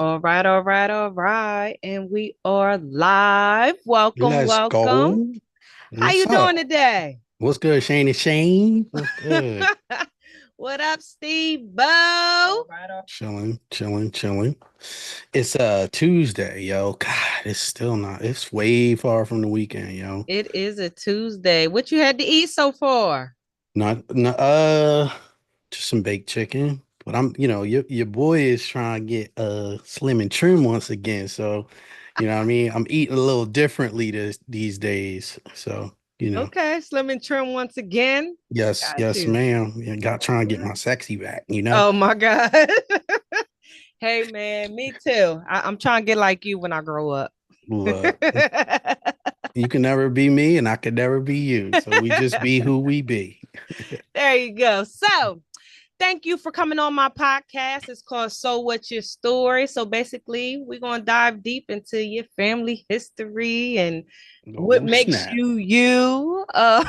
All right, all right, all right. And we are live. Welcome, Let's welcome. go. How What's you doing up? today? What's good, Shane and Shane? What's good? What up, Steve Bo? Chilling, chilling, chilling. It's Tuesday, yo. God, it's still not. It's way far from the weekend, yo. It is a Tuesday. What you had to eat so far? Not just some baked chicken. But your boy is trying to get slim and trim once again. So, you know what I mean? I'm eating a little differently these days. So, Okay, Slim and Trim once again. yes, Got yes, you. ma'am. Yeah, got trying to get my sexy back. Oh my God. Hey man, me too. I'm trying to get like you when I grow up. Look, you can never be me, and I can never be you. So we just be who we be. There you go. So, thank you for coming on my podcast. It's called So What's Your Story? So, basically, we're going to dive deep into your family history and what Oh, makes snap. you you. All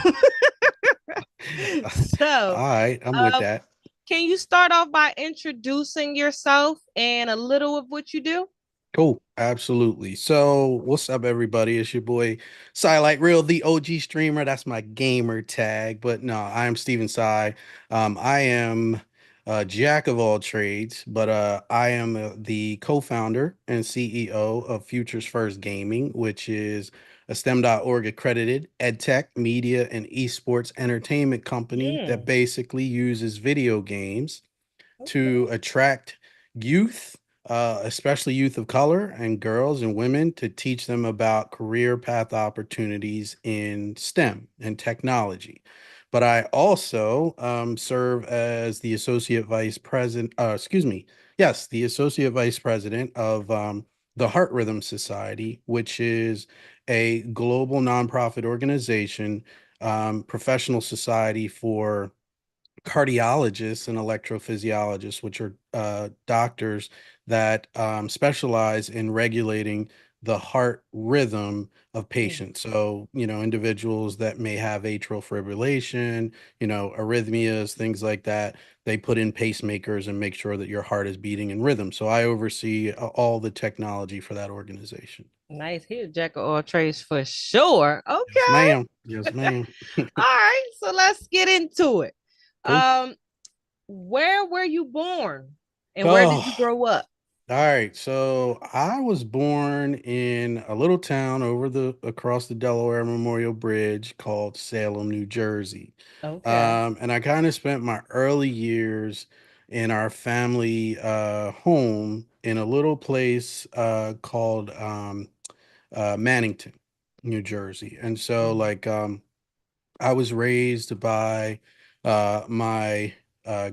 So, right, I'm with uh, that. can you start off by introducing yourself and a little of what you do? Cool. Absolutely. So, what's up, everybody? It's your boy, Silite Real, the OG streamer. That's my gamer tag. But no, I am Steven Sai. I am a jack of all trades, but I am the co-founder and CEO of Futures First Gaming, which is a STEM.org accredited edtech, media, and esports entertainment company that Mm, basically uses video games okay. to attract youth, especially youth of color and girls and women, to teach them about career path opportunities in STEM and technology. But I also serve as the associate vice president, yes, the associate vice president of the Heart Rhythm Society, which is a global nonprofit organization, professional society for cardiologists and electrophysiologists, which are doctors that specialize in regulating the heart rhythm of Mm, patients. So, individuals that may have atrial fibrillation, arrhythmias, things like that, they put in pacemakers and make sure that your heart is beating in rhythm. So I oversee all the technology for that organization. nice. Here's Jack of all trades for sure. Yes, Okay. ma'am. Yes, ma'am. All right. So, let's get into it. Cool. Um, where were you born and where did you Oh, grow up? all right, so I was born in a little town across the Delaware Memorial Bridge called Salem, New Jersey. Okay. And I kind of spent my early years in our family home in a little place called Mannington, New Jersey. And so Mhm. I was raised by my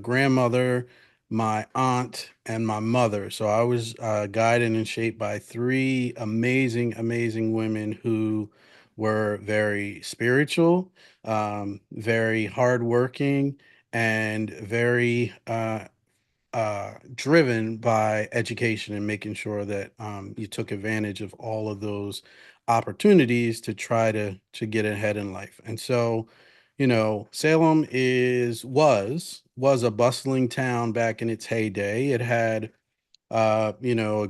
grandmother, my aunt, and my mother. So I was guided and shaped by three amazing, amazing women who were very spiritual, very hardworking, and very driven by education and making sure that you took advantage of all of those opportunities to try to get ahead in life. And so, Salem was a bustling town back in its heyday. It had a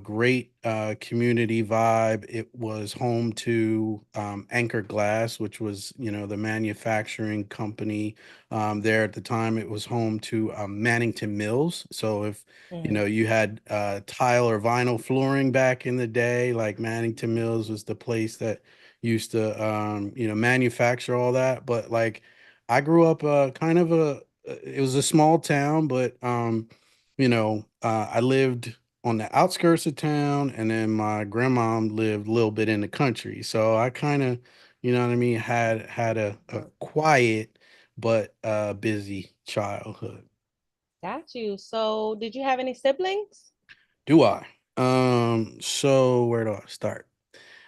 great community vibe. It was home to Anchor Glass, which was, the manufacturing company there at the time. It was home to Mannington Mills. So if, Mhm. you had tile or vinyl flooring back in the day, like Mannington Mills was the place that used to, manufacture all that. But like, I grew up it was a small town, but, I lived on the outskirts of town, and then my grandma lived a little bit in the country. So I kind of, what I mean, had a quiet but busy childhood. Got you. So, did you have any siblings? Do I? So where do I start?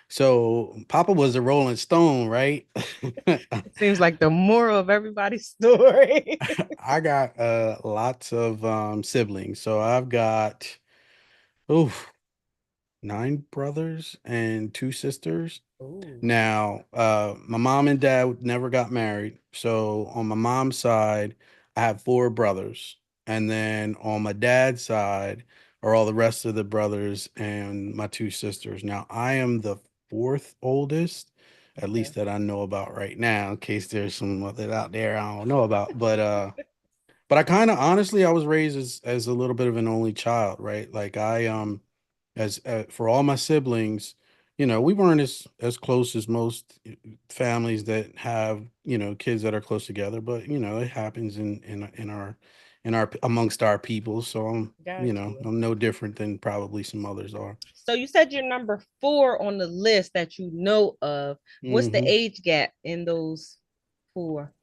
So Papa was a Rolling Stone, right? It seems like the moral of everybody's story. I got lots of siblings. So I've got oh 9 brothers and 2 sisters. Ooh. Now, my mom and dad never got married. So on my mom's side, I have 4 brothers. And then on my dad's side, are all the rest of the brothers and my two sisters. Now, I am the fourth oldest, at Okay. least that I know about right now, in case there's some other out there I don't know about. But I kind of honestly, I was raised as a little bit of an only child, right? Like I as for all my siblings, we weren't as close as most families that have, kids that are close together, but it happens in our amongst our people. So Got you. I'm no different than probably some others are. So you said you're number four on the list that you know of. What's the Hmm. age gap in those four?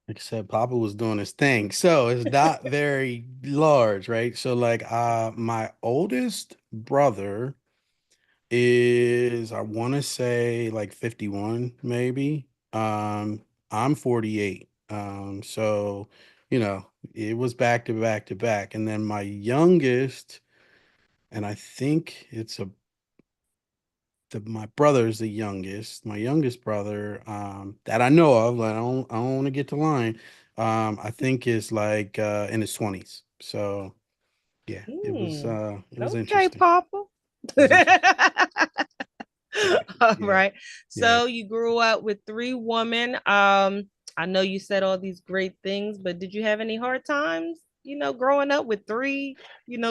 Except Papa was doing his thing. So it's not very large, right? So like my oldest brother is, I want to say, like 51 maybe. I'm 48. So it was back to back to back. And then my youngest, and I think my brother's the youngest. My youngest brother, that I know of, like, I don't want to get to line. I think is like in his 20s. So yeah, it was Hmm. Okay, interesting. Papa. It was interesting. Yeah, All yeah, right. yeah. So you grew up with three women. I know you said all these great things, but did you have any hard times, growing up with three,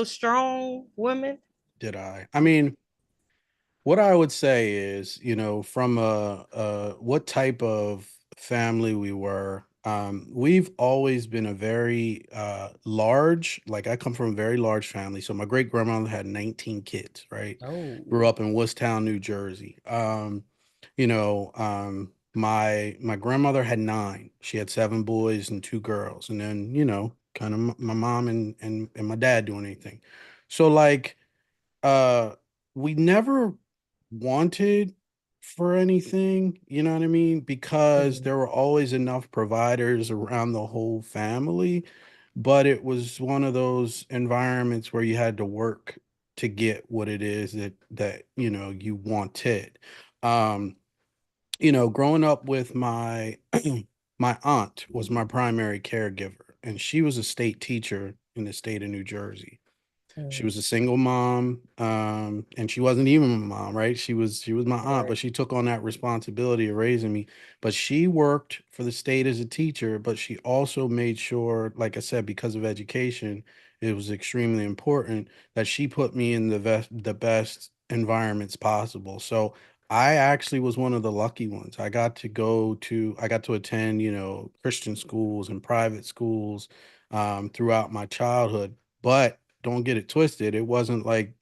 strong women? Did I? I mean, what I would say is, from what type of family we were, we've always been a very large, like I come from a very large family. So my great grandmother had 19 kids, right? Grew Oh. up in Worcetown, New Jersey. My grandmother had nine. She had seven boys and two girls, and then kind of my mom and my dad doing anything. So like uh we never wanted for anything, you know what I mean? Because Hmm. there were always enough providers around the whole family, but it was one of those environments where you had to work to get what it is that you wanted. Um, Growing up with my my aunt was my primary caregiver, and she was a state teacher in the state of New Jersey. She Hmm. was a single mom, and she wasn't even my mom, right? She was my aunt, Right. but she took on that responsibility of raising me. But she worked for the state as a teacher, but she also made sure, like I said, because of education, it was extremely important that she put me in the best environments possible. So I actually was one of the lucky ones. I got to attend, Christian schools and private schools throughout my childhood. But don't get it twisted. It wasn't like,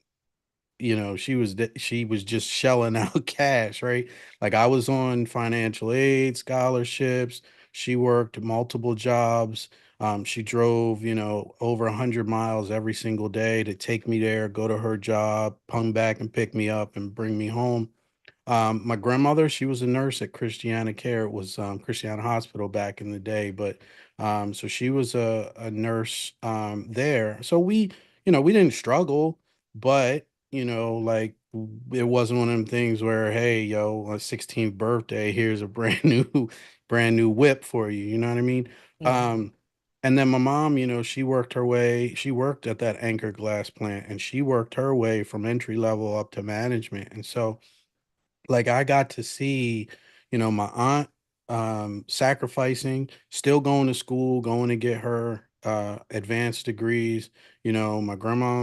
she was just shelling out cash, right? Like I was on financial aid, scholarships. She worked multiple jobs. She drove, over 100 miles every single day to take me there, go to her job, come back and pick me up and bring me home. My grandmother, she was a nurse at Christiana Care. It was Christiana Hospital back in the day, but so she was a nurse there. So we didn't struggle, but like it wasn't one of them things where, hey, yo, on 16th birthday, here's a brand new, brand new whip for you. You know what I mean? Hmm. Um, and then my mom, she worked at that Anchor Glass plant, and she worked her way from entry level up to management. And so like I got to see, my aunt sacrificing, still going to school, going to get her advanced degrees, my grandma,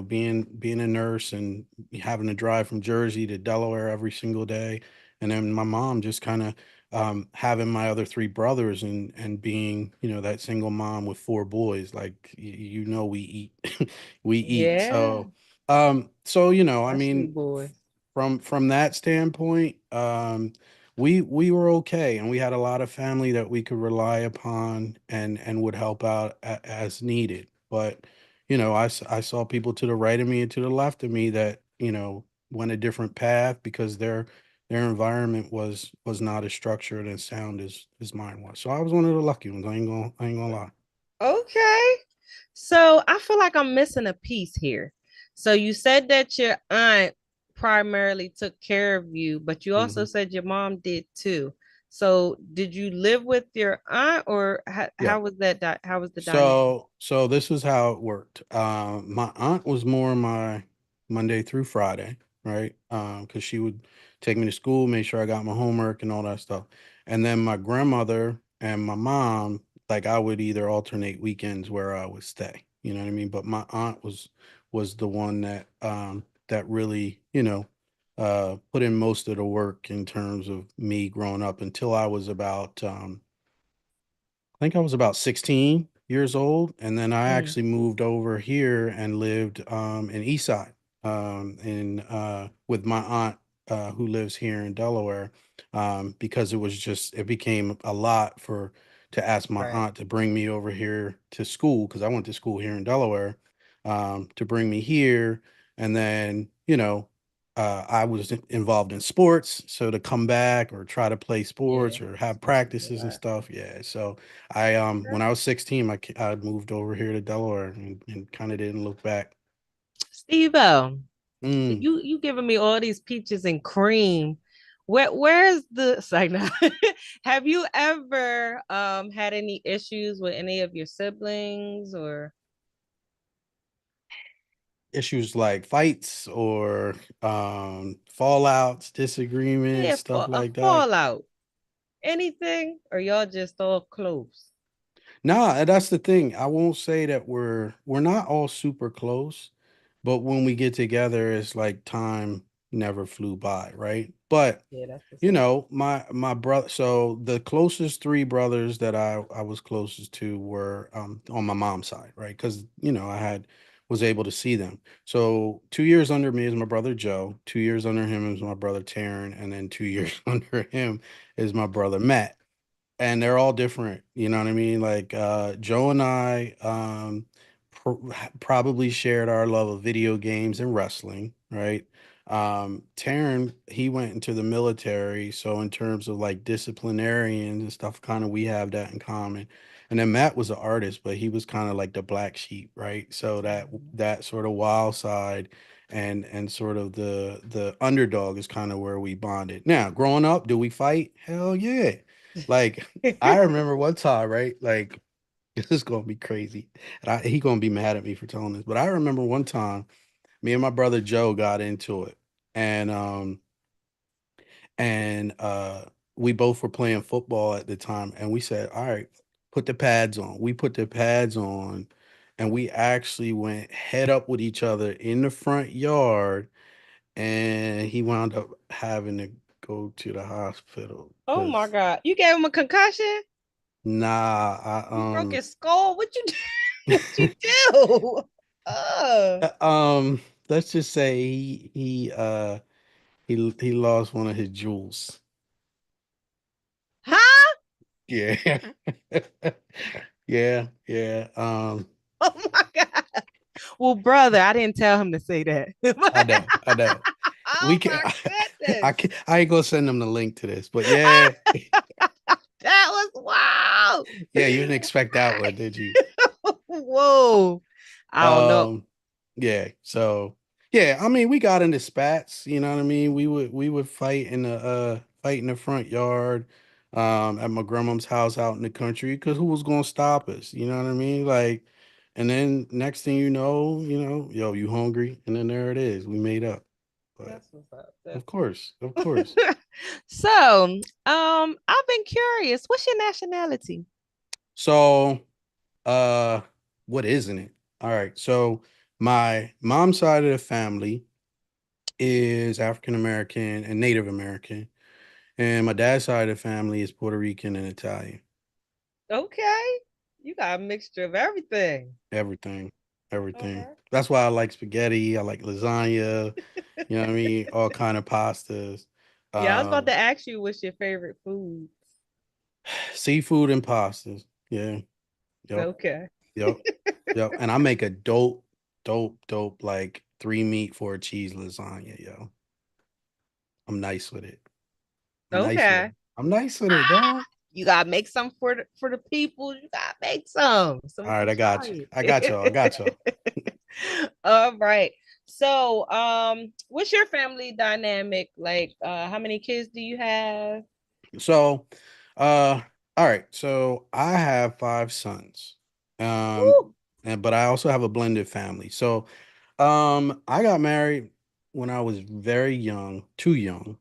being a nurse and having to drive from Jersey to Delaware every single day. And then my mom just kind of having my other three brothers and being, that single mom with four boys, like we eat we eat. Yeah. So I Especially mean, boys. from that standpoint, we were okay, and we had a lot of family that we could rely upon and would help out as needed. But I saw people to the right of me and to the left of me that went a different path because their environment was not as structured and sound as mine was. So I was one of the lucky ones. I ain't gonna lie. Okay. So I feel like I'm missing a piece here. So you said that your aunt primarily took care of you, but you also Hmm. said your mom did too. So, did you live with your aunt, or Yeah. how was that? How was the dynamic? So this is how it worked. My aunt was more my Monday through Friday, right? Because she would take me to school, make sure I got my homework and all that stuff. And then my grandmother and my mom, like I would either alternate weekends where I would stay. You know what I mean? But my aunt was the one that that really, put in most of the work in terms of me growing up until I was about I think I was about 16 years old, and then I Mm, actually moved over here and lived in East Side, in with my aunt who lives here in Delaware, because it became a lot for to ask my right. aunt to bring me over here to school because I went to school here in Delaware, to bring me here, and then I was involved in sports, so to come back or try to play Yeah, sports or have sports would be a practices and lot. stuff, yeah. So I when I was 16, I moved over here to Delaware and kind of didn't look back. Steve-O, Mm, you giving me all these peaches and cream. Where's the site now? Have you ever had any issues with any of your siblings or issues like fights or fallouts, yeah, disagreements, stuff for a like that. fallout? Anything? Or y'all just all close? Nah, and that's the thing. I won't say that we're not all super close, but when we get together, it's like time never flew by, right? But Yeah, that's what's up. my brother. So the closest three brothers that I was closest to were on my mom's side, right? Because I had was able to see them. So 2 years under me is my brother Joe. 2 years under him is my brother Taryn, and then 2 years under him is my brother Matt, and they're all different. You know what I mean? Like Joe and I probably shared our love of video games and wrestling, right? Taryn, he went into the military, so in terms of like disciplinarians and stuff, kind of we have that in common. And then Matt was an artist, but he was kind of like the black sheep, right? So Mhm. that sort of wild side and sort of the underdog is kind of where we bonded. Now, growing up, do we fight? Hell yeah. Like I remember one time, right? Like this is gonna be crazy, and he gonna be mad at me for telling this, but I remember one time me and my brother Joe got into it, and we both were playing football at the time, and we said, "All right, put the pads on." We put the pads on, and we actually went head up with each other in the front yard, and he wound up having to go to the hospital Oh my because God. You gave him a concussion? nah, You broke his skull? What you do? What you do? Uh, um, let's just say he lost one of his jewels. Huh? Yeah. Yeah, yeah. Oh my God. Well, brother, I didn't tell him to say that. I know, I know. We Oh can my goodness. I ain't gonna send him the link to this, but yeah, That was wow. yeah, you didn't expect that one, did you? Whoa. I don't know. Um, yeah, so yeah, I mean, we got into spats, you know what I mean? We would fight in the front yard, at my grandma's house out in the country, because who was gonna stop us? You know what I mean? Like, and then next thing yo, you hungry? And then there it is. We made up. But That's what's up. That's of course, of course. so, I've been curious. What's your nationality? So, uh, what isn't it? All right. So my mom's side of the family is African American and Native American, and my dad's side of the family is Puerto Rican and Italian. Okay. You got a mixture of everything. Everything, everything. Okay. That's why I like spaghetti. I like lasagna. You know what I mean? All kind of pastas. Yeah, I was about Um, to ask you what's your favorite food. Seafood and pastas. Yeah. Yep. Okay. Yep. Yep. And I make a dope like 3 meat 4 cheese lasagna. Yo, I'm nice with it. I'm nice with it. Okay. I'm nice with it, Ah, dog. you gotta make some for the people. You gotta make some so All we right, can I got you. try I got y'all. I got y'all. it. All right. So, what's your family dynamic like? How many kids do you have? So, uh, all right. So I have five sons. Um, Woo. but I also have a blended family. So, I got married when I was very young, too young.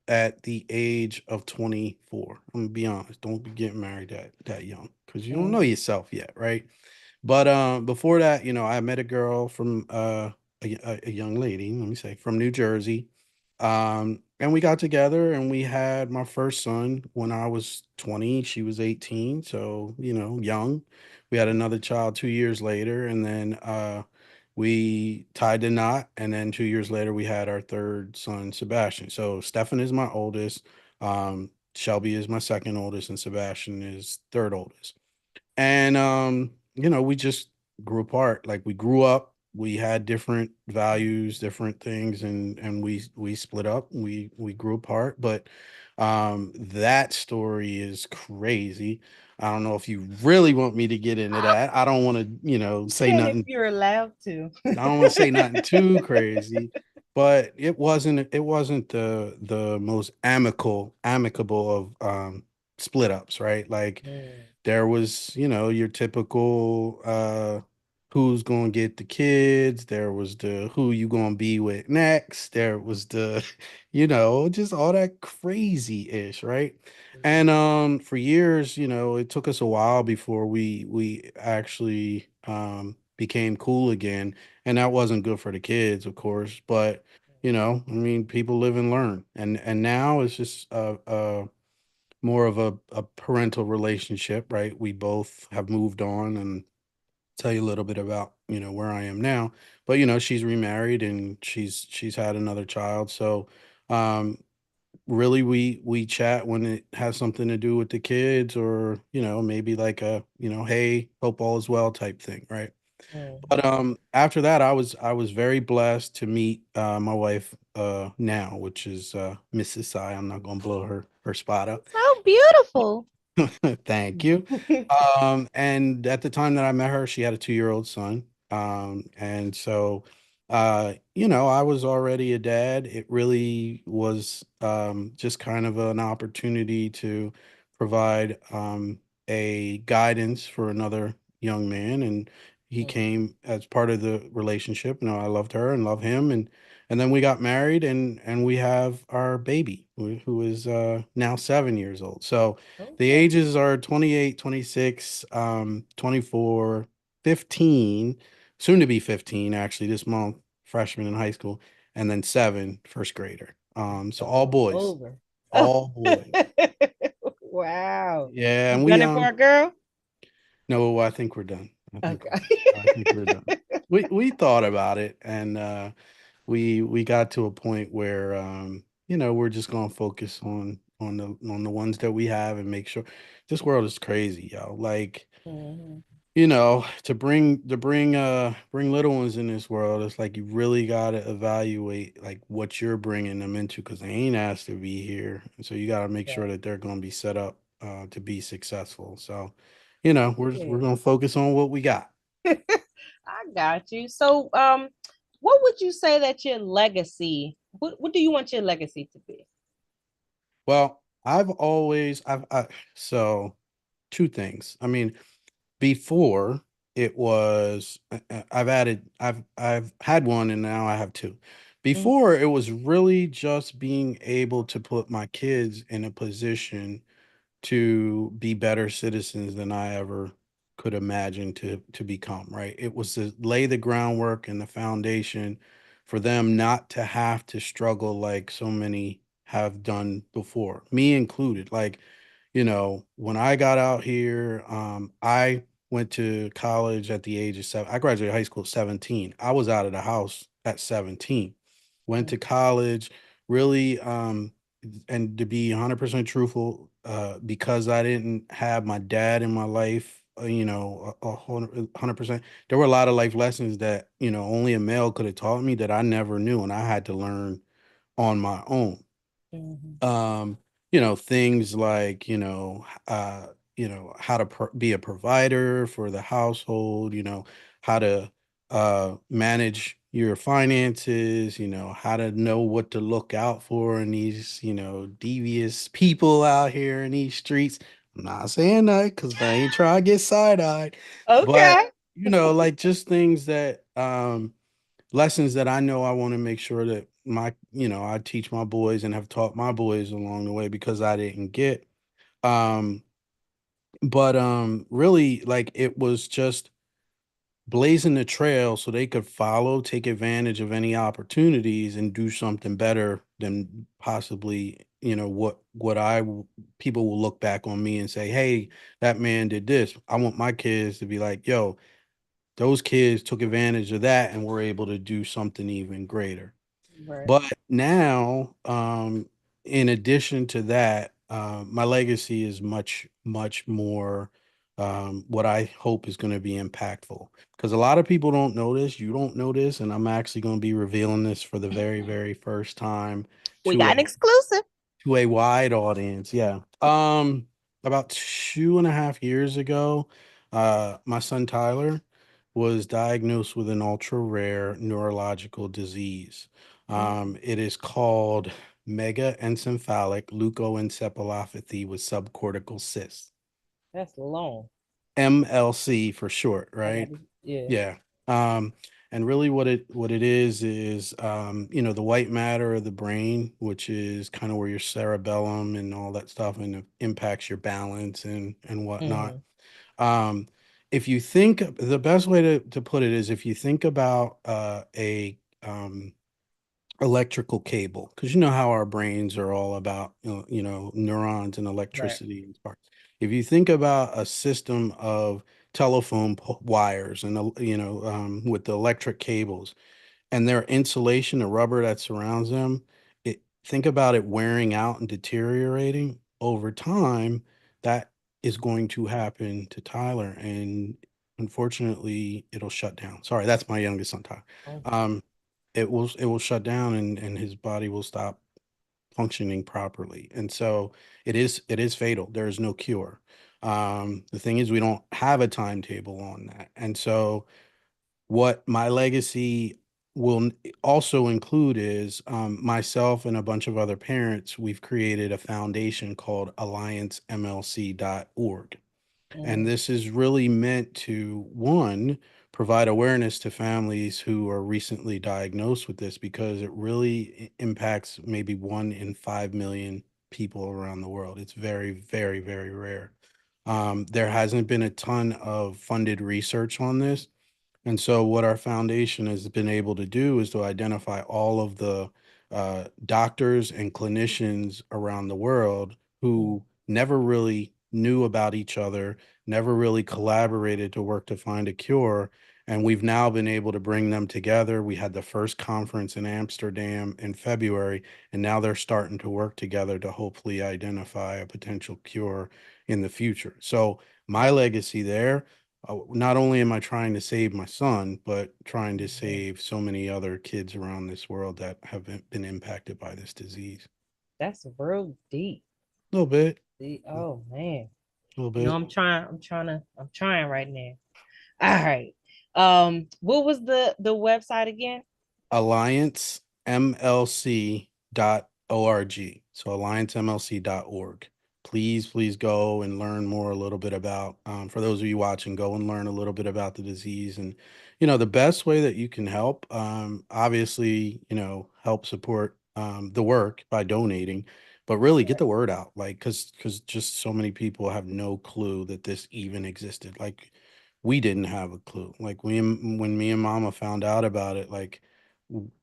At the age of 24. I'm gonna be honest. Don't be getting married that young because you don't know Mhm. yourself yet, right? But before that, I met a girl from a young lady, let me say, from New Jersey. And we got together and we had my first son when I was 20. She was 18, so young. We had another child 2 years later, and then we tied the knot, and then 2 years later we had our third son, Sebastian. So Stefan is my oldest, Shelby is my second oldest, and Sebastian is third oldest. And we just grew apart. Like we grew up, we had different values, different things, and we split up. We grew apart, but that story is crazy. I don't know if you really want me to get into that. I don't want to, say Can if nothing. you're allowed to. I don't want to say nothing too crazy, but it wasn't the most amicable of split ups, right? Like Mm, there was, your typical who's gonna get the kids, there was the who you gonna be with next, there was the, just all that crazy ish, right? And for years, it took us a while before we actually became cool again. And that wasn't good for the kids, of course, but I mean, people live and learn. And now it's just more of a parental relationship, right? We both have moved on, and tell you a little bit about, where I am now. But she's remarried and she's had another child. So um really we chat when it has something to do with the kids, or, maybe like a, hey, hope all is well type thing, right? But mhm. after that, I was very blessed to meet my wife now, which is Mrs. Si. I'm not gonna blow her spot up. So beautiful. Thank you. And at the time that I met her, she had a 2-year-old son. And so, I was already a dad. It really was just kind of an opportunity to provide a guidance for another young man. And he Mm, came as part of the relationship. I loved her and love him. And then we got married, and we have our baby who is now 7 years old. So, the okay. ages are 28, 26, 24, 15, soon to be 15 actually this month, freshman in high school, and then seven, first grader. So all All boys, over. Oh. all boys. Wow. Yeah, You and done it for a girl? no, I think we're done. Okay. I think we're done. We thought about it, and we got to a point where we're just gonna focus on the ones that we have and make sure this world is crazy, yo. Like, Mhm. to bring little ones in this world, it's like you really gotta evaluate like what you're bringing them into, because they ain't asked to be here, and so you gotta make sure Right. that they're gonna be set up to be successful. So, we're Yeah. gonna focus on what we got. I got you. So, what would you say that your legacy? What do you want your legacy to be? Well, so two things. I mean, before it was I've had one, and now I have two. Mm, Before, it was really just being able to put my kids in a position to be better citizens than I ever could imagine to become, right? It was to lay the groundwork and the foundation for them not to have to struggle like so many have done before, me included. Like, when I got out here, I went to college at the age of 7. I graduated high school at 17. I was out of the house at 17. Went mm, to college, really, and to be 100% truthful, because I didn't have my dad in my life, a 100%, there were a lot of life lessons that, only a male could have taught me that I never knew, and I had to learn on my own. mhm, um things like, how to be a provider for the household, how to manage your finances, how to know what to look out for in these, devious people out here in these streets. I'm not saying that because I ain't trying to get side-eyed, but Okay. like just things that lessons that I know I want to make sure that I teach my boys and have taught my boys along the way because I didn't get. Um, but really like it was just blazing the trail so they could follow, take advantage of any opportunities and do something better than possibly, people will look back on me and say, "Hey, that man did this." I want my kids to be like, "Yo, those kids took advantage of that and were able to do something even greater." Right. But now, in addition to that, my legacy is much, much more what I hope is going to be impactful. Because a lot of people don't know this, you don't know this, and I'm actually going to be revealing this for the very, very first time We to got an a exclusive. wide audience. Yeah. About 2.5 years ago, my son Tyler was diagnosed with an ultra rare neurological disease. Mm, It is called mega encephalic leukoencephalopathy with subcortical cyst. that's long. MLC for short, I right? got it. Yeah. Yeah. Um, and really what it is the white matter of the brain, which is kind of where your cerebellum and all that stuff and it impacts your balance and whatnot. Hmm. Um, if you think the best way to put it is if you think about a electrical cable, because you know how our brains are all about neurons and Right. electricity and sparks. If you think about a system of telephone wires and with the electric cables and their insulation, the rubber that surrounds them, think about it wearing out and deteriorating over time. That is going to happen to Tyler, and unfortunately, it'll shut down. Sorry, that's my youngest son, Tyler. Oh, Um, it will shut down, and his body will stop functioning properly, and so it is fatal. There is no cure. The thing is, we don't have a timetable on that, and so what my legacy will also include is myself and a bunch of other parents. We've created a foundation called alliancemlc.org. And mm, this is really meant to, one, provide awareness to families who are recently diagnosed with this because it really impacts maybe 1 in 5 million people around the world. It's very, very, very rare. There hasn't been a ton of funded research on this, and so, what our foundation has been able to do is to identify all of the doctors and clinicians around the world mm, who never really knew about each other, never really collaborated to work to find a cure. And we've now been able to bring them together. We had the first conference in Amsterdam in February, and now they're starting to work together to hopefully identify a potential cure in the future. So, my mm, legacy there, not only am I trying to save my son, but trying to mhm. save so many other kids around this world that have been impacted by this disease. That's real deep. A little bit, a Oh man. little You know, bit. I'm trying right now. All right. What was the website again? AllianceMLC.org. So AllianceMLC.org. Please, please go and learn more a little bit about, for those of you watching, go and learn a little bit about the disease. And, the best way that you can help, obviously, help support the work by donating, but really get Right. the word out. Like, because just so many people have no clue that this even existed. Like, we didn't have a clue. Like, when me and mama found out about it, like,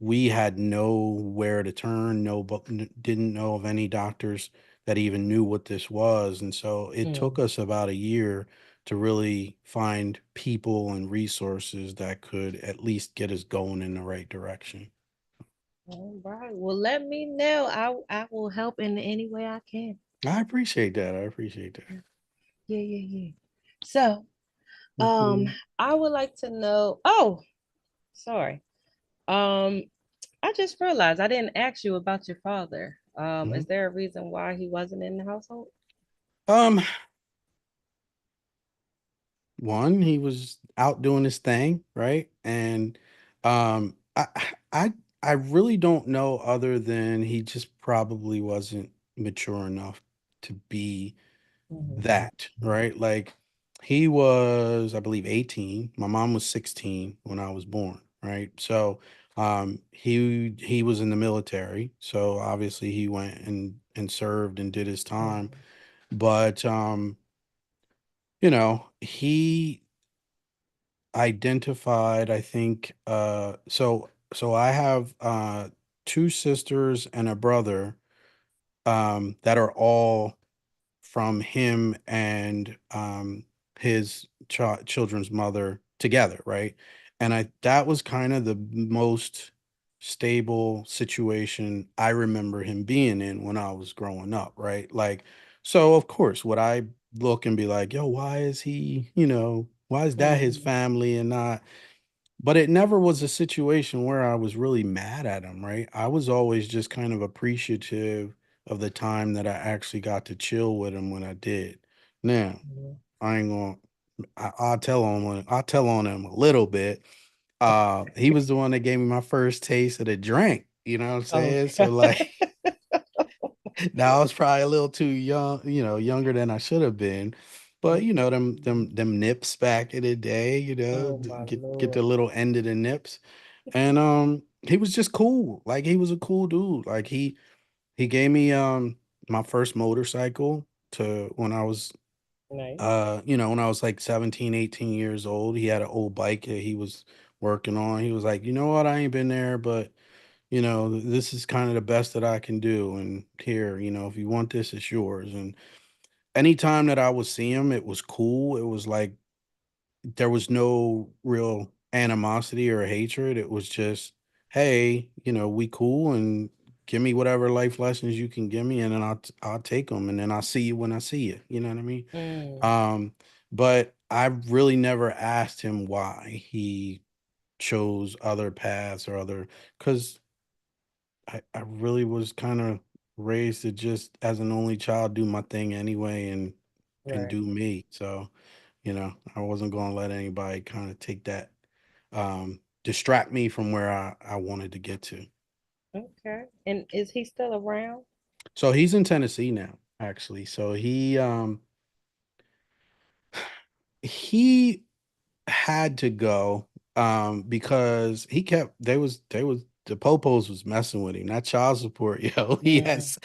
we had nowhere to turn, no, but didn't know of any doctors that even knew what this was. And so it took Mm. us about a year to really find people and resources that could at least get us going in the right direction. All right. Well, let me know. I will help in any way I can. I appreciate that. I appreciate that. Yeah, yeah, yeah. So, um, Mhm. I would like to know. Oh, sorry. Um, I just realized I didn't ask you about your father. Mhm. Is there a reason why he wasn't in the household? Um, One, he was out doing his thing, right? And I I I really don't know other than he just probably wasn't mature enough to be Mhm. that, right? Like he was, I believe, 18. My mom was 16 when I was born, right? So he was in the military. So obviously he went and served and did his time. Mhm. But he identified, I think, so I have two sisters and a brother that are all from him and his children's mother together, right? And I that was kind of the most stable situation I remember him being in when I was growing up, right? Like, so of course, would I look and be like, yo, why is he, why is that his Mhm. family and not? But it never was a situation where I was really mad at him, right? I was always just kind of appreciative of the time that I actually got to chill with him when I did. Now, Mhm. I ain't gonna I'll tell on him a little bit. He was the one that gave me my first taste of the drink, you know what I'm saying? So Okay. like now I was probably a little too young, younger than I should have been. But them nips back in the day, Oh my get the Lord. little end of the nips. And he was just cool. Like he was a cool dude. Like he gave me my first motorcycle to when I was Nice. when I was like 17, 18 years old. He had an old bike that he was working on. He was like, "You know what? I ain't been there, but this is kind of the best that I can do. And here, if you want this, it's yours." And anytime that I would see him, it was cool. It was like there was no real animosity or hatred. It was just, hey, we cool and give me whatever life lessons you can give me, and then I'll take them, and then I'll see you when I see you. You know what I mean? Mm. Um, but I really never asked him why he chose other paths or other, because I really was kind of raised to just as an only child do my thing anyway and Right. do me. So, I wasn't going to let anybody kind of take that distract me from where I wanted to get to. Okay. And is he still around? So he's in Tennessee now, actually. So he had to go because he kept they was the popos was messing with him. That child support, Mm. he They has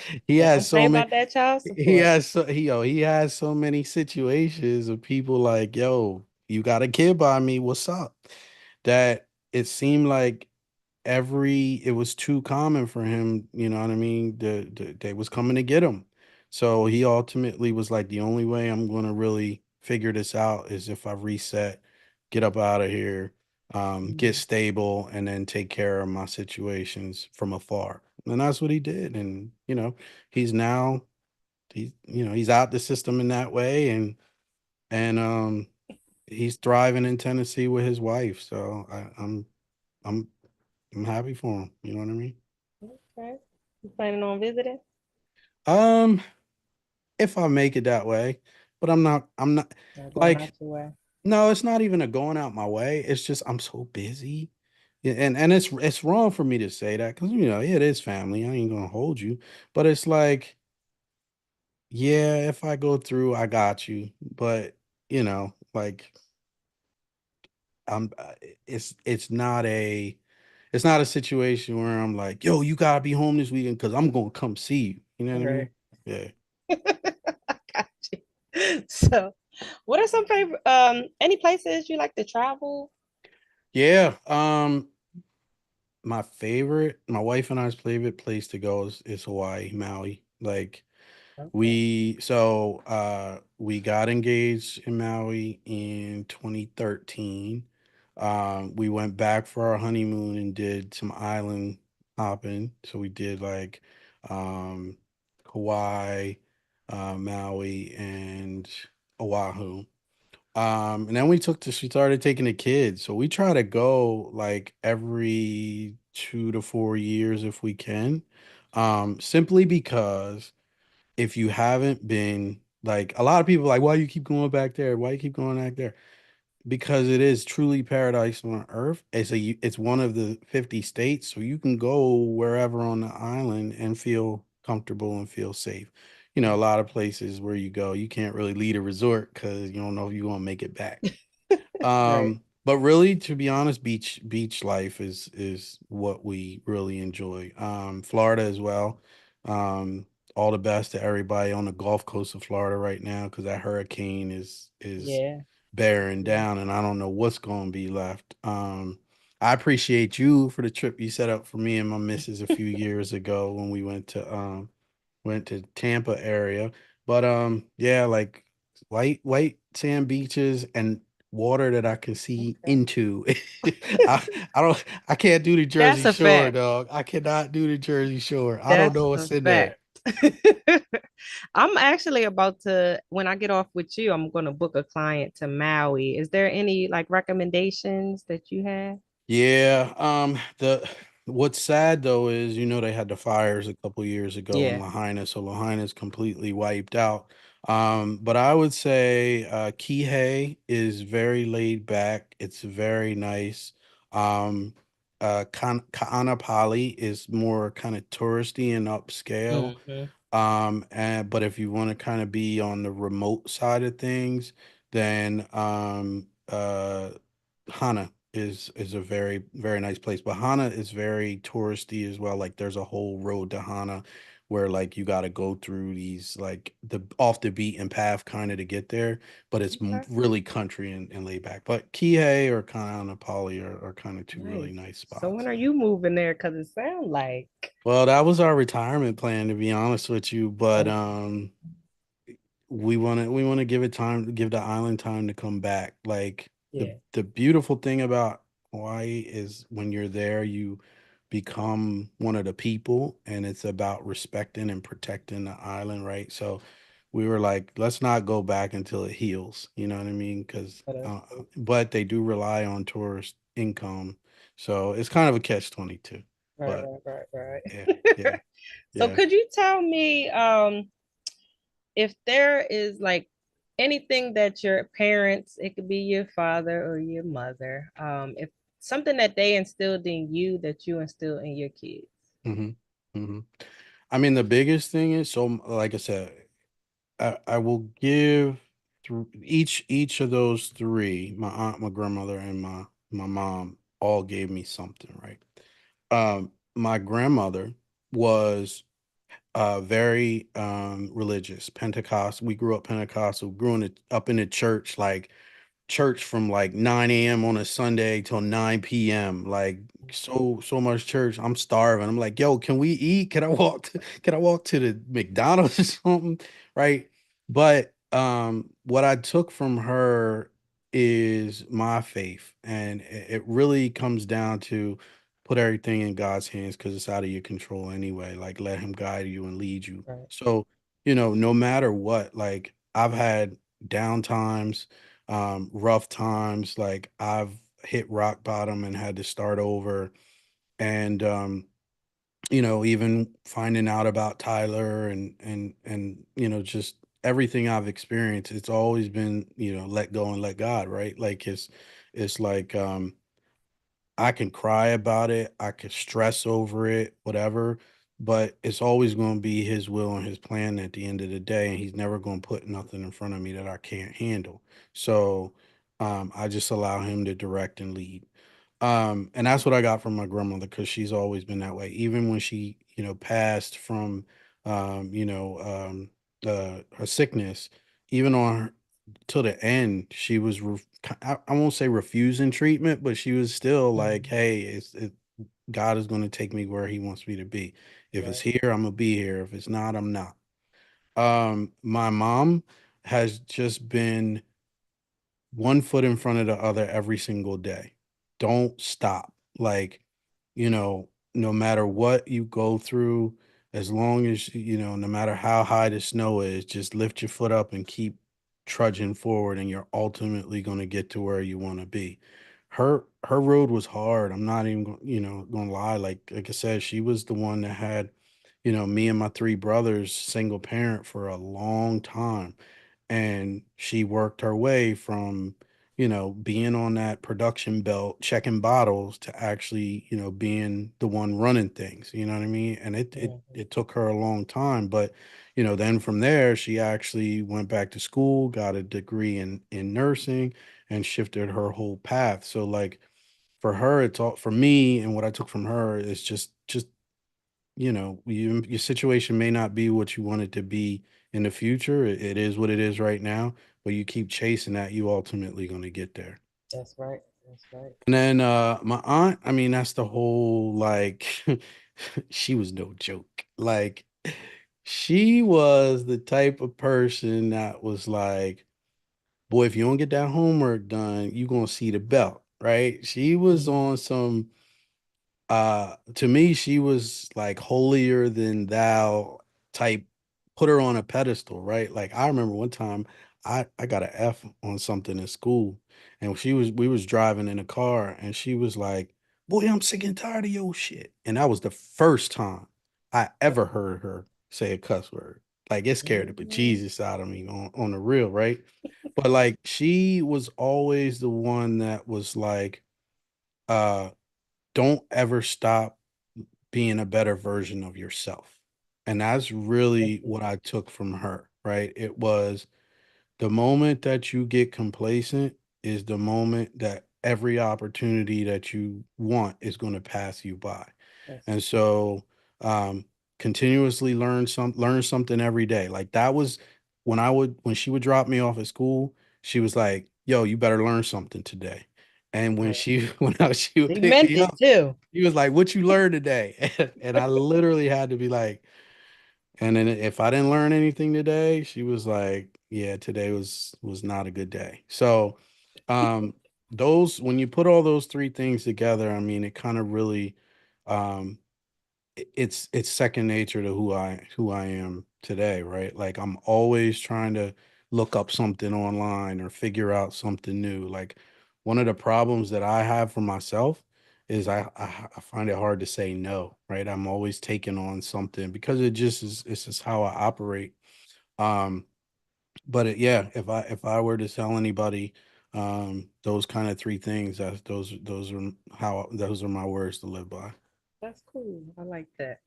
don't play so many about that child he support. has so he has so many situations of people like, yo, you got a kid by me, what's up? That it seemed like it was too common for him, you know what I mean? They was coming to get him. So he ultimately was like, the only way I'm gonna really figure this out is if I reset, get up out of here, get Mhm. stable, and then take care of my situations from afar. And that's what he did. And he's now he's out the system in that way, and he's thriving in Tennessee with his wife. So I'm I'm happy for him. You know what I mean? Okay. You planning on visiting? Um, if I make it that way, but I'm not Not going like, out your way. no, it's not even a going out my way. It's just I'm so busy. Yeah, and it's wrong for me to say that because yeah, it is family. I ain't gonna hold you, but it's like, yeah, if I go through, I got you. But like I'm, it's not a situation where I'm like, yo, you gotta be home this weekend because I'm gonna come see you. You know what I Okay. mean? Yeah. I got you. So, what are some favorite any places you like to travel? Yeah. My wife and I's favorite place to go is Hawaii, Maui. Like Okay. we got engaged in Maui in 2013. We went back for our honeymoon and did some island hopping. So we did like um Hawaii, Maui, and Oahu. And then we started taking the kids. So we try to go like every 2 to 4 years if we can. Simply because if you haven't been, like, a lot of people are like, why you keep going back there? Why you keep going back there? because it is truly paradise on earth. It's one of the 50 states, so you can go wherever on the island and feel comfortable and feel safe. You know, a lot of places where you go, you can't really leave a resort because you don't know if you're gonna make it back. Right. But really, to be honest, beach life is what we really enjoy. Florida as well. Um, all the best to everybody on the Gulf Coast of Florida right now because that hurricane is Yeah. bearing Yeah. down, and I don't know what's going to be left. I appreciate you for the trip you set up for me and my missus a few years ago when we went to Tampa area. But yeah, like white sand beaches and water that I can see Okay. into. I I can't do the That's Jersey a Shore, fact. dog. I cannot do the Jersey Shore. I don't That's know a what's in there. fact. I'm actually about to, when I get off with you, I'm going to book a client to Maui. Is there any like recommendations that you have? Yeah, the what's sad though is they had the fires a couple years ago in Yeah. Lahaina, so Lahaina's completely wiped out. But I would say Kihei is very laid back. It's very nice. Um, Ka'anapali is more kind of touristy and upscale. Hmm. And but if you want to kind of be on the remote side of things, then Hana is a very very nice place. But Hana is very touristy as well. Like there's a whole road to Hana where like you got to go through these like the off the beaten path kind of to get there, but it's Okay. really country and laid back. But Kihei or Kaanapali are kind of two really Nice. nice So when spots. are you moving there? Because it sounds like, Well, that was our retirement plan, to be honest with you. But oh, we want to give it time, give the island time to come back. Like yeah, the beautiful thing about Hawaii is when you're there, you become one of the people, and it's about respecting and protecting the island, right? So we were like, let's not go back until it heals. You know what I mean? Because oh, that's cool. but they do rely on tourist income, so it's kind of a catch 22. Right, But right, right, yeah, yeah, right. So yeah. could you tell me if there is like anything that your parents, it could be your father or your mother, if something that they instilled in you that you instill in your kids. hmm hmm I mean, the biggest thing is so, like I said, I will give through each of those three, my aunt, my grandmother, and my mom all gave me something, right? My grandmother was very religious, Pentecost. We grew up Pentecostal, up in the church, like church from like 9 a.m. on a Sunday till 9 p.m. Like so much church. I'm starving. I'm like, yo, can we eat? Can I walk to the McDonald's or something? Right. But what I took from her is my faith. And it really comes down to put everything in God's hands because it's out of your control anyway. Like let him guide you and lead you. Right, So, no matter what, like I've had down times, rough times. Like I've hit rock bottom and had to start over. And even finding out about Tyler and just everything I've experienced, it's always been, let go and let God, right? Like it's like I can cry about it, I could stress over it, whatever, but it's always going to be his will and his plan at the end of the day, and he's never going to put nothing in front of me that I can't handle. So, I just allow him to direct and lead. And that's what I got from my grandmother because she's always been that way. Even when she, passed from, her sickness, even on her, till the end, she was, I won't say refusing treatment, but she was still like, mhm, hey, God is going to take me where he wants me to be. If it's right, here, I'm going to be here. If it's not, I'm not. My mom has just been one foot in front of the other every single day. Don't stop. Like, no matter what you go through, as long as, no matter how high the snow is, just lift your foot up and keep trudging forward, and you're ultimately going to get to where you want to be. Her road was hard. I'm not even, going to lie. Like I said, she was the one that had, me and my three brothers, single parent for a long time, and she worked her way from being on that production belt, checking bottles to actually, being the one running things, you know what I mean? And it took her a long time, but then from there she actually went back to school, got a degree in nursing and shifted her whole path. So like for her, it's all for me, and what I took from her is just your situation may not be what you want it to be in the future. It is what it is right now, but you keep chasing that, you ultimately going to get there. That's right. That's right. And then my aunt, I mean, that's the whole like she was no joke. Like she was the type of person that was like, boy, if you don't get that homework done, you're gonna see the belt, right? She was Mhm. on some to me, she was like holier than thou type, put her on a pedestal, right? Like I remember one time I got an F on something in school, and we was driving in a car and she was like, boy, I'm sick and tired of your shit. And that was the first time I ever heard her say a cuss word. Like it scared the Mhm. bejesus out of me on the real, right? But like she was always the one that was like, uh don't ever stop being a better version of yourself. And that's really Mhm. what I took from her, right? It was the moment that you get complacent is the moment that every opportunity that you want is going to pass you by. That's And so um continuously learn something every day. Like that was when she would drop me off at school, she was like, "Yo, you better learn something today." And when right. she would He pick meant me it up, too. he was like, "What you learned today?" And I literally had to be like, and then if I didn't learn anything today, she was like, "Yeah, today was not a good day." So, um, those when you put all those three things together, I mean, it kind of really, um, it's second nature to who I am today, right? Like I'm always trying to look up something online or figure out something new. Like one of the problems that I have for myself is I find it hard to say no, right? I'm always taking on something because it's just how I operate. Um, but yeah, if I were to tell anybody those kind of three things, those are my words to live by. That's cool. I like that.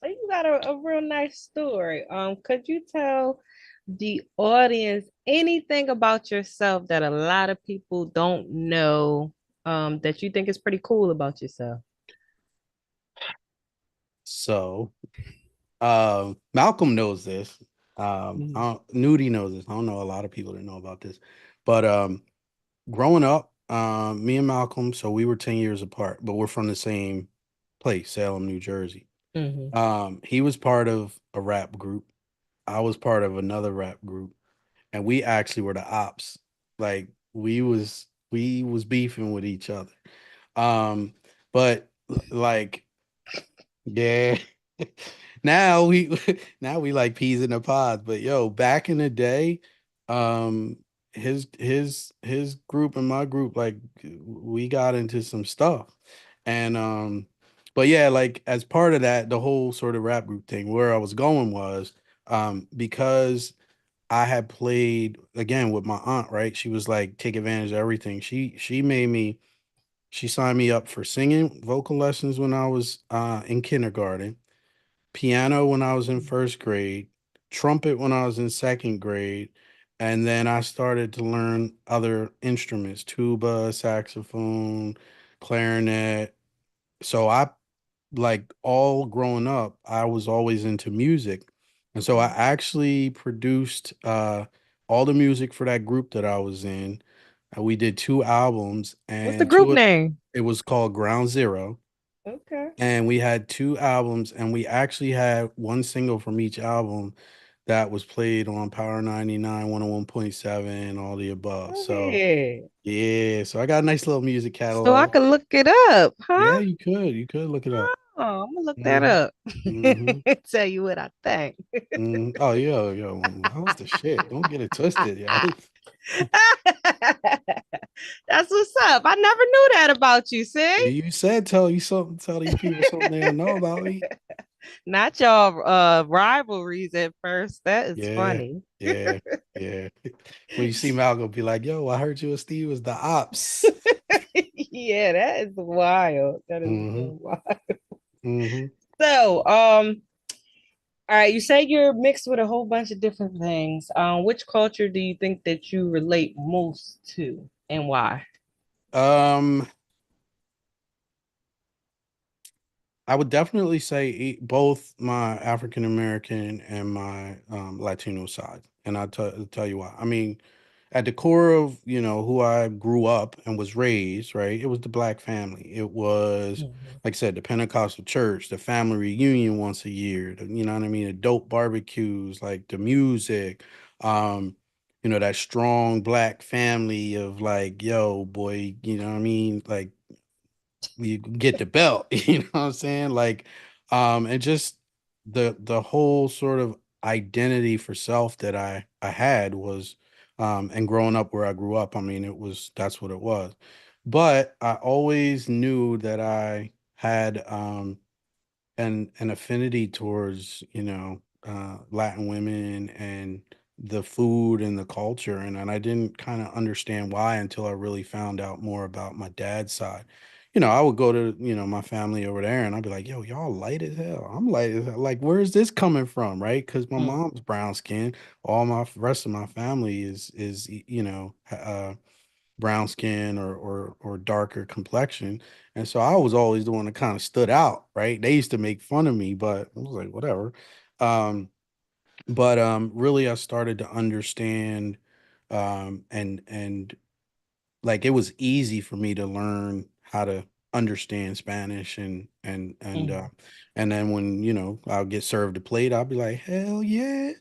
So you got a real nice story. Could you tell the audience anything about yourself that a lot of people don't know, that you think is pretty cool about yourself? So Malcolm knows this. Mhm. Nudie knows this. I don't know a lot of people that know about this, but growing up, me and Malcolm, so we were 10 years apart, but we're from the same place, Salem, New Jersey. Mhm. He was part of a rap group. I was part of another rap group, and we actually were the ops. Like we was beefing with each other. Um, but like yeah. Now we now we like peas in the pods, but yo, back in the day, um his group and my group like we got into some stuff. And but yeah, like as part of that, the whole sort of rap group thing, where I was going was because I had played again with my aunt, right? She was like take advantage of everything. She signed me up for singing vocal lessons when I was in kindergarten, piano when I was in first grade, trumpet when I was in second grade, and then I started to learn other instruments, tuba, saxophone, clarinet. So I like all growing up, I was always into music. And so I Mhm. actually produced all the music for that group that I was in. We did two albums What's the and group name? it was called Ground Zero, Okay. and we had two albums, and we actually had one single from each album that was played on Power 99, 101.7, all the above. Go So ahead. yeah, so I got a nice little music So I catalog. could look it up, Yeah, huh? you could look it up. Oh, I'm gonna look that Hmm. up. Hmm. Tell you what I think. Oh, that was the shit. Don't get it twisted, yo. That's what's up. I never knew that about you, see? You said tell these people something they don't know about me. Not y'all rivalries at first. That is Yeah, funny. yeah, yeah. When you see Malcolm, be like, "Yo, I heard you and Steve was the ops." Yeah, that is wild. That is Mm-hmm. so wild. Mm-hmm. So, all right, you say you're mixed with a whole bunch of different things. Which culture do you think that you relate most to and why? Um, I would definitely say both my African American and my Latino side, and tell you why. I mean, at the core of who I grew up and was raised, right? It was the black family. It was, Mhm. like I said, the Pentecostal church, the family reunion once a year. You know what I mean? The dope barbecues, like the music. Um, that strong black family of like, yo, boy, you know what I mean? Like you get the belt, you know what I'm saying? Like, and just the whole sort of identity for self that I had was, and growing up where I grew up, I mean, that's what it was. But I always knew that I had an affinity towards Latin women and the food and the culture, and I didn't kind of understand why until I really found out more about my dad's side. I would go to my family over there, and I'd be like, "Yo, y'all light as hell. I'm light as hell. Like, where's this coming from, right? Because my Mm. mom's brown skin. All my rest of my family is brown skin or darker complexion. And so I was always the one that kind of stood out, right? They used to make fun of me, but I was like, whatever. Um, but really I started to understand and like it was easy for me to learn how to understand Spanish Mhm. and then when I'll get served a plate, I'll be like, hell yeah,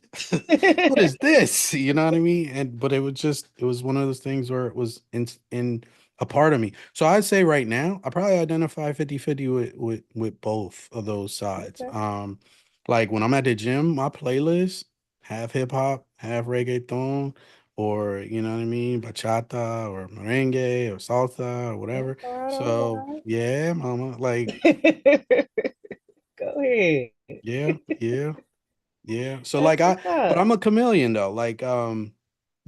what is this? You know what I mean? And but it was one of those things where it was in a part of me. So I'd say right now I probably identify 50-50 with both of those sides. Okay. Like when I'm at the gym, my playlist half hip hop, half reggaeton or you know what I mean, bachata or merengue or salsa or All whatever. right, So all yeah, mama, like right. Go ahead. yeah, yeah, yeah. So That's like what's but up. I'm a chameleon though. Like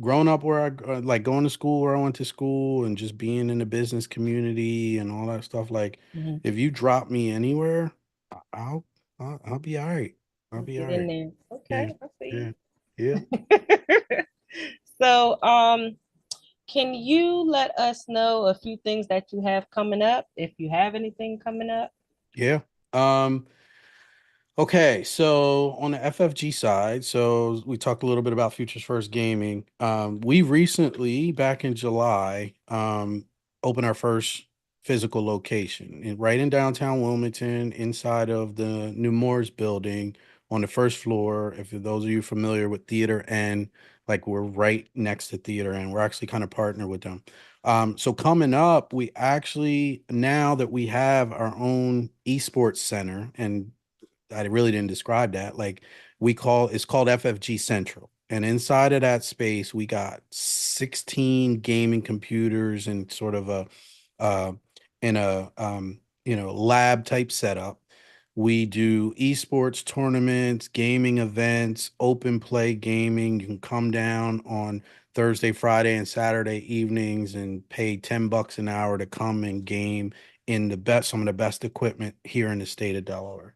growing up where like going to school where I went to school and just being in the business community and all that stuff. Like Mhm. if you drop me anywhere, I- I'll I'll be all right. I'll be all Get in right. there. Yeah, Okay, I yeah, see. yeah, So, can you let us know a few things that you have coming up, if you have anything coming up? yeah. Um. Okay, so on the FFG side, so we talked a little bit about Futures First Gaming. We recently, back in July, opened our first physical location right in downtown Wilmington, inside of the New Moores building on the first floor. If those of you familiar with Theater N, like we're right next to Theater N, we're actually kind of partnered with them. So coming up, we actually now that we have our own esports center and I really didn't describe that. Like it's called FFG Central. And inside of that space, we got 16 gaming computers and sort of uh in a lab type setup. We do esports tournaments, gaming events, open play gaming. You can come down on Thursday, Friday, and Saturday evenings and pay $10 an hour to come and game in some of the best equipment here in the state of Delaware.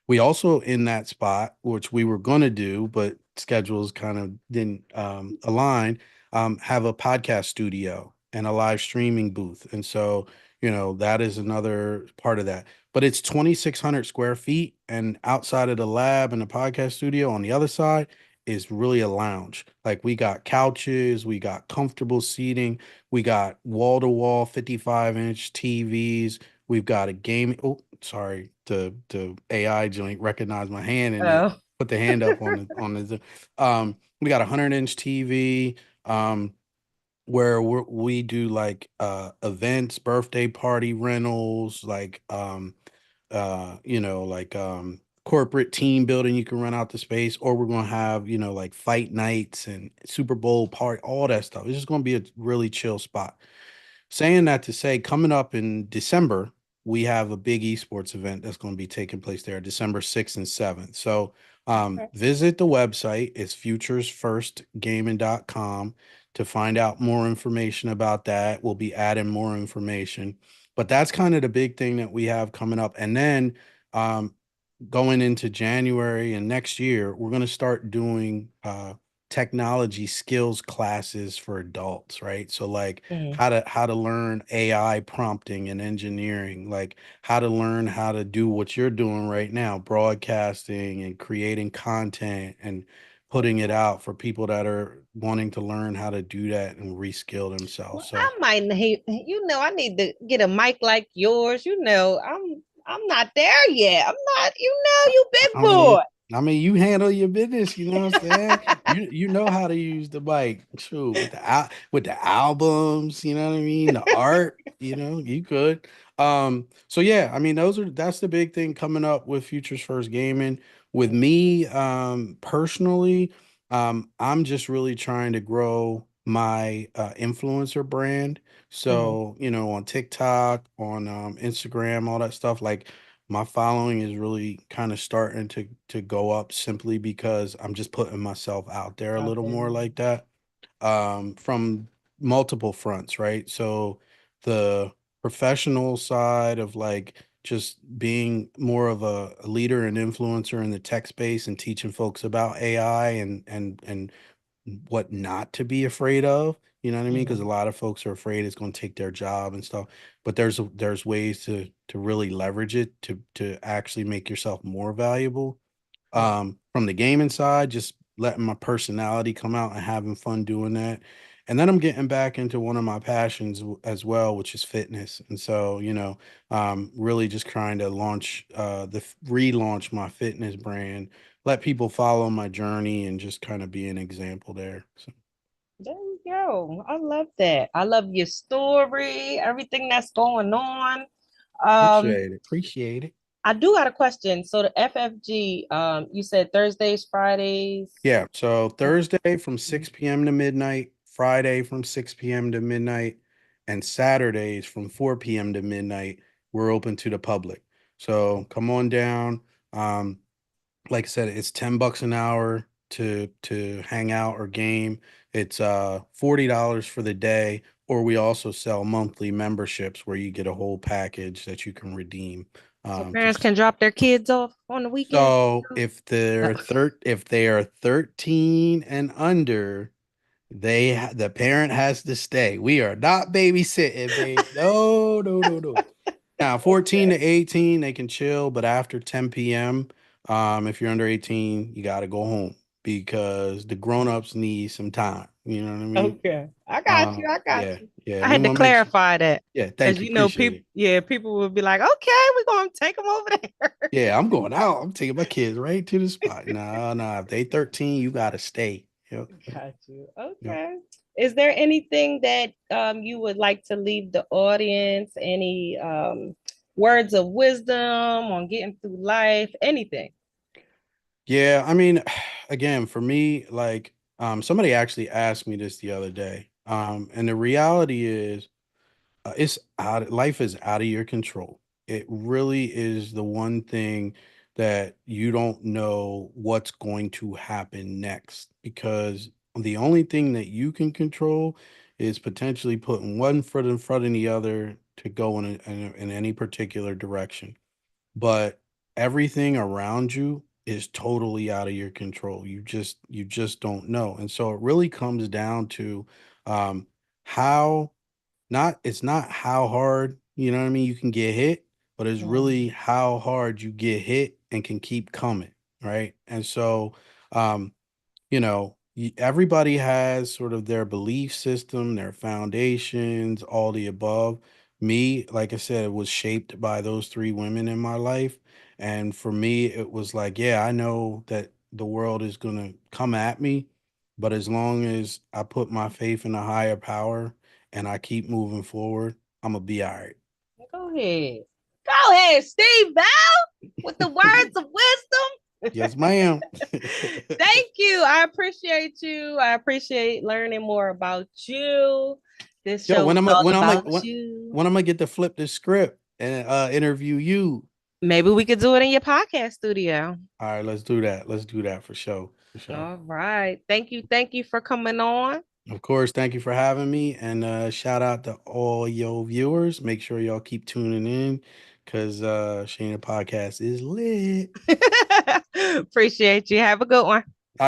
We also in that spot, which we were going to do, but schedules kind of didn't align, have a podcast studio and a live streaming booth. And so, that is another part of that. But it's 2,600 square feet. And outside of the lab and the podcast studio on the other side is really a lounge. Like we got couches, we got comfortable seating, we got wall to wall 55-inch TVs. We've got a game. Oh, sorry. The AI joint recognized my hand and it Oh, put the hand up on the. We got a 100-inch TV. Where we do like events, birthday party rentals, like like corporate team building. You can rent out the space, or we're gonna have like fight nights and Super Bowl party, all that stuff. It's just gonna be a really chill spot. Saying that to say, coming up in December. we have a big esports event that's going to be taking place there December 6th and 7th. So Okay. visit the website. It's futuresfirstgaming.com to find out more information about that. We'll be adding more information. But that's kind of the big thing that we have coming up. And then um, going into January and next year, we're going to start doing technology skills classes for adults, right? So like Mhm. how to learn AI prompting and engineering, like how to learn how to do what you're doing right now, broadcasting and creating content and putting it Okay. out for people that are wanting to learn how to do that and reskill themselves. Well, So I might need, I need to get a mic like yours. I'm not there yet. I'm not, you big I mean, boy. you handle your business, you know what I'm saying? You know how to use the mic, true, with with the albums, you know what I mean? The art, you could. So yeah, I mean, that's the big thing coming up with Futures First Gaming. With me, personally, I'm just really trying to grow my influencer brand. Mhm. So, on TikTok, on Instagram, all that stuff, like my following is really kind of starting to go up simply because I'm just putting myself out there a Out little there. more like that from multiple fronts, right? So the professional side of like just being more of a leader and influencer in the tech space and teaching folks about AI and what not to be afraid of. You know what I mean? Because a Mhm. lot of folks are afraid it's going to take their job and stuff. But there's ways to really leverage it to actually make yourself more valuable. Yeah. From the gaming side, just letting my personality come out and having fun doing that. And then I'm getting back into one of my passions as well, which is fitness. And so, really just trying to relaunch my fitness brand, let people follow my journey and just kind of be an example there. So There you go. I love that. I love your story, everything that's going on. Um, appreciate it. Appreciate it. I do got a question. So the FFG, you said Thursdays, Fridays. Yeah. So Oh, Thursday from 6 p.m. to midnight, Friday from 6 p.m. to midnight, and Saturdays from 4 p.m. to midnight, we're open to the public. So come on down. Um, like I said, it's $10 an hour to hang out or game. It's $40 for the day, or we also sell monthly memberships where you get a whole package that you can redeem. so Um, parents just can drop their kids off on the weekend. so No. if they are 13 and under, the parent has to stay. We are not babysitting, babe. No, no, no, no. Now, 14 to 18, they can chill, but after 10 p.m., if you're under 18, you got to go home because the grown-ups need some time. You know what I mean? Okay. I got you. I got Yeah, you. yeah. I We had to want to make sure. clarify that. Yeah, Because thank you. Appreciate people, it. yeah, people would be like, okay, we're gonna take them over there. Yeah, I'm going out. I'm taking my kids right to the spot. Nah, nah. If they 13, you gotta stay. Yep. Got you. Yep. Okay. Is there anything that you would like to leave the audience? Any words of wisdom on getting through life? Anything? Yeah, I mean, again, for me, like, somebody actually asked me this the other day. And the reality is, life is out of your control. It really is the one thing that you don't know what's going to happen next because the only thing that you can control is potentially putting one foot in front of the other to go in any particular direction. But everything around you is totally out of your control. You just don't know. And so it really comes down to um how not it's not how hard, you know what I mean, you can get hit, but it's Mhm. really how hard you get hit and can keep coming, right? And so everybody has sort of their belief system, their foundations, all the above. Me, like I said, it was shaped by those three women in my life. And for me, it was like, yeah, I know that the world is going to come at me, but as long as I put my faith in a higher power and I keep moving forward, I'm going to be all right. Go ahead. Go ahead, Steve Val, with the words of wisdom. Yes, ma'am. Thank you. I appreciate you. I appreciate learning more about you. This Yo, show is all when I'm like about you. when I'm gonna get to flip this script and interview you. Maybe we could do it in your podcast studio. All right, let's do that. Let's do that for sure. For sure. All right. Thank you. Thank you for coming on. Of course, thank you for having me. And shout out to all your viewers. Make sure y'all keep tuning in because Shana Podcast is lit. Appreciate you. Have a good one.